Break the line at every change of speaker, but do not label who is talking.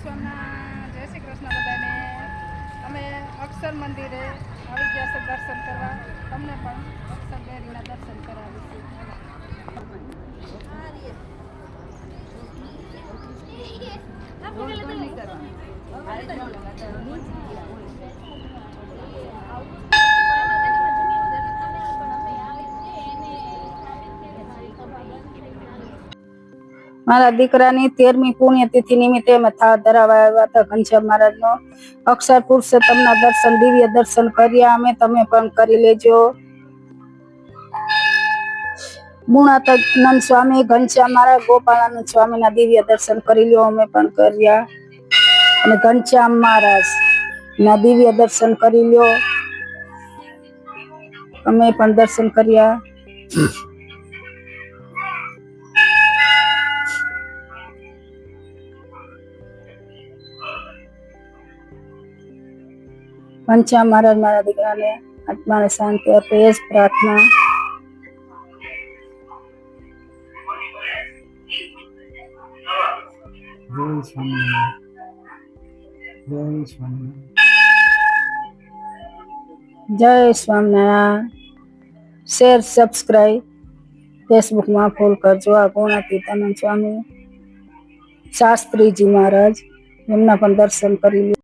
સ્વામિનારાયણ, જય શ્રી કૃષ્ણ બધાને. અમે અક્ષર મંદિરે આવી ગયા છે દર્શન કરવા. તમને પણ અક્ષર ડેરીના દર્શન કરાવીશું. મારા દીકરાની 13મી પુણ્યતિથિ નિમિત્તે અમે થાળ ધરાવવા આવ્યા હતા ઘનશ્યામ મહારાજનો. અક્ષર પુરુષોત્તમના દર્શન, દિવ્ય દર્શન કર્યા અમે. તમે પણ કરી લેજો. ગુણાતીતાનંદ સ્વામી, ઘનશ્યામ મહારાજ, ગોપાળાનંદ સ્વામીના દિવ્ય દર્શન કરી લ્યો. અમે પણ કર્યા. અને ઘનશ્યામ મહારાજ ના દિવ્ય દર્શન કરી લ્યો. અમે પણ દર્શન કર્યા. ઘનશ્યામ મહારાજ મારા દીકરાને આત્માને શાંતિ આપે એ જ પ્રાર્થના. જય સ્વામિનારાયણ. શેર, સબસ્ક્રાઈબ ફેસબુકમાં ફોલો કરજો. આ ગુણાતીતાનંદ સ્વામી, શાસ્ત્રીજી મહારાજ, એમના પણ દર્શન કરી લો.